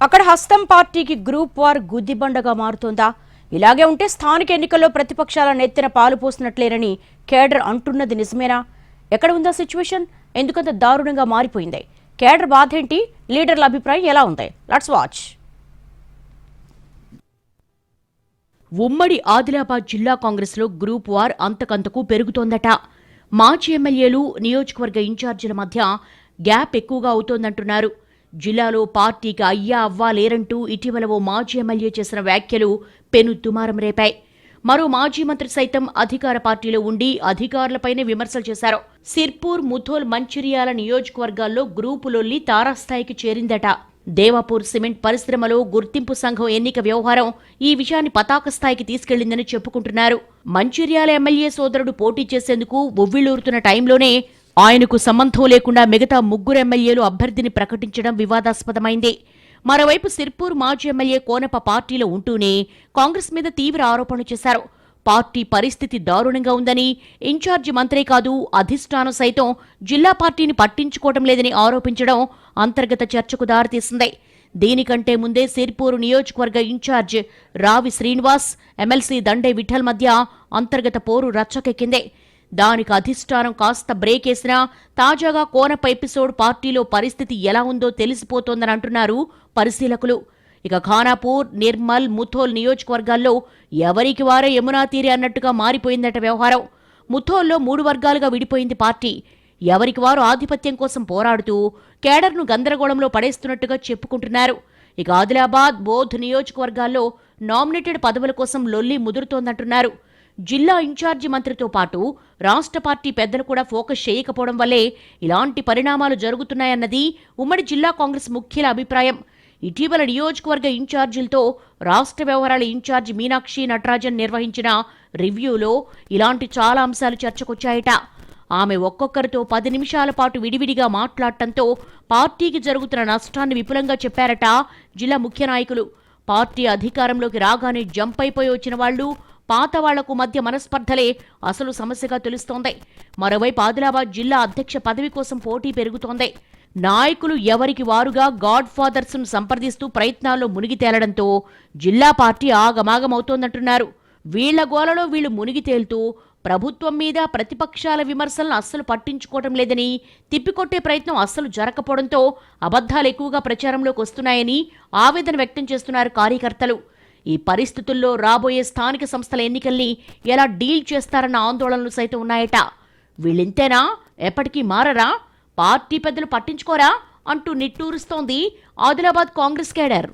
అక్కడ హస్తం పార్టీకి గ్రూప్ వార్ గుద్దిబండగా మారుతోందా? ఇలాగే ఉంటే స్థానిక ఎన్నికల్లో ప్రతిపక్షాల నెత్తిన పాలు పోసినట్లేరని కేడర్ అంటున్నది నిజమేనా? ఎక్కడ ఉందా సిచ్యువేషన్? ఎందుకంత దారుణంగా మారిపోయింది? కేడర్ బాధేంటి? లీడర్ల అభిప్రాయం ఎలా ఉంది? Let's watch. ఉమ్మడి ఆదిలాబాద్ జిల్లా కాంగ్రెస్లో గ్రూప్ వార్ అంతకంతకు పెరుగుతోందట. మాజీ ఎమ్మెల్యేలు, నియోజకవర్గ ఇన్ఛార్జీల మధ్య గ్యాప్ ఎక్కువగా అవుతోందంటున్నారు. జిల్లాలో పార్టీకి అయ్యా అవ్వా లేరంటూ ఇటీవల ఓ మాజీ ఎమ్మెల్యే చేసిన వ్యాఖ్యలు పెను దుమారం రేపాయి. మరో మాజీ మంత్రి సైతం అధికార పార్టీలో ఉండి అధికారులపైనే విమర్శలు చేశారు. సిర్పూర్, ముథోల్, మంచిర్యాల నియోజకవర్గాల్లో గ్రూపులొల్లి తారాస్థాయికి చేరిందట. దేవాపూర్ సిమెంట్ పరిశ్రమలో గుర్తింపు సంఘం ఎన్నిక వ్యవహారం ఈ విషయాన్ని పతాక స్థాయికి తీసుకెళ్లిందని చెప్పుకుంటున్నారు. మంచిర్యాల ఎమ్మెల్యే సోదరుడు పోటీ చేసేందుకు ఉవ్విళ్లూరుతున్న టైంలోనే ఆయనకు సంబంధం లేకుండా మిగతా ముగ్గురు ఎమ్మెల్యేలు అభ్యర్థిని ప్రకటించడం వివాదాస్పదమైంది. మరోవైపు సిర్పూర్ మాజీ ఎమ్మెల్యే కోనప్ప పార్టీలో ఉంటూనే కాంగ్రెస్ మీద తీవ్ర ఆరోపణలు చేశారు. పార్టీ పరిస్థితి దారుణంగా ఉందని, ఇన్ఛార్జి మంత్రే కాదు అధిష్టానం సైతం జిల్లా పార్టీని పట్టించుకోవడం లేదని ఆరోపించడం అంతర్గత చర్చకు దారితీసింది. దీనికంటే ముందే సిర్పూరు నియోజకవర్గ ఇన్ఛార్జ్ రావి శ్రీనివాస్, ఎమ్మెల్సీ దండే విఠల్ మధ్య అంతర్గత పోరు రచ్చకెక్కింది. దానికి అధిష్టానం కాస్త బ్రేక్ వేసినా తాజాగా కోనప్ప ఎపిసోడ్ పార్టీలో పరిస్థితి ఎలా ఉందో తెలిసిపోతోందని అంటున్నారు పరిశీలకులు. ఇక ఖానాపూర్, నిర్మల్, ముథోల్ నియోజకవర్గాల్లో ఎవరికి వారే యమునా తీరే అన్నట్టుగా మారిపోయిందట వ్యవహారం. ముథోల్లో 3 వర్గాలుగా విడిపోయింది పార్టీ. ఎవరికి వారు ఆధిపత్యం కోసం పోరాడుతూ కేడర్ను గందరగోళంలో పడేస్తున్నట్టుగా చెప్పుకుంటున్నారు. ఇక ఆదిలాబాద్, బోధ్ నియోజకవర్గాల్లో నామినేటెడ్ పదవుల కోసం లొల్లి ముదురుతోందంటున్నారు. జిల్లా ఇన్ఛార్జి మంత్రితో పాటు రాష్ట్ర పార్టీ పెద్దలు కూడా ఫోకస్ చేయకపోవడం వల్లే ఇలాంటి పరిణామాలు జరుగుతున్నాయన్నది ఉమ్మడి జిల్లా కాంగ్రెస్ ముఖ్యుల అభిప్రాయం. ఇటీవల నియోజకవర్గ ఇన్ఛార్జీలతో రాష్ట్ర వ్యవహారాల ఇన్ఛార్జి మీనాక్షి నటరాజన్ నిర్వహించిన రివ్యూలో ఇలాంటి చాలా అంశాలు చర్చకొచ్చాయట. ఆమె ఒక్కొక్కరితో 10 నిమిషాల పాటు విడివిడిగా మాట్లాడటంతో పార్టీకి జరుగుతున్న నష్టాన్ని విపులంగా చెప్పారట జిల్లా ముఖ్య నాయకులు. పార్టీ అధికారంలోకి రాగానే జంప్ అయిపోయి వచ్చిన వాళ్లు, పాత వాళ్లకు మధ్య మనస్పర్ధలే అసలు సమస్యగా తెలుస్తోంది. మరోవైపు ఆదిలాబాద్ జిల్లా అధ్యక్ష పదవి కోసం పోటీ పెరుగుతోంది. నాయకులు ఎవరికి వారుగా గాడ్ ఫాదర్స్ ను సంప్రదిస్తూ ప్రయత్నాల్లో మునిగి తేలడంతో జిల్లా పార్టీ ఆగమాగమవుతోందంటున్నారు. వీళ్ల గోలలో వీళ్లు మునిగి తేలుతూ ప్రభుత్వం మీద ప్రతిపక్షాల విమర్శలను అస్సలు పట్టించుకోవడం లేదని, తిప్పికొట్టే ప్రయత్నం అస్సలు జరగకపోవడంతో అబద్ధాలు ఎక్కువగా ప్రచారంలోకి వస్తున్నాయని ఆవేదన వ్యక్తం చేస్తున్నారు కార్యకర్తలు. ఈ పరిస్థితుల్లో రాబోయే స్థానిక సంస్థల ఎన్నికల్ని ఎలా డీల్ చేస్తారన్న ఆందోళనలు సైతం ఉన్నాయట. వీళ్ళింతేనా? ఎప్పటికీ మారరా? పార్టీ పెద్దలు పట్టించుకోరా అంటూ నిట్టూరుస్తోంది ఆదిలాబాద్ కాంగ్రెస్ కేడర్.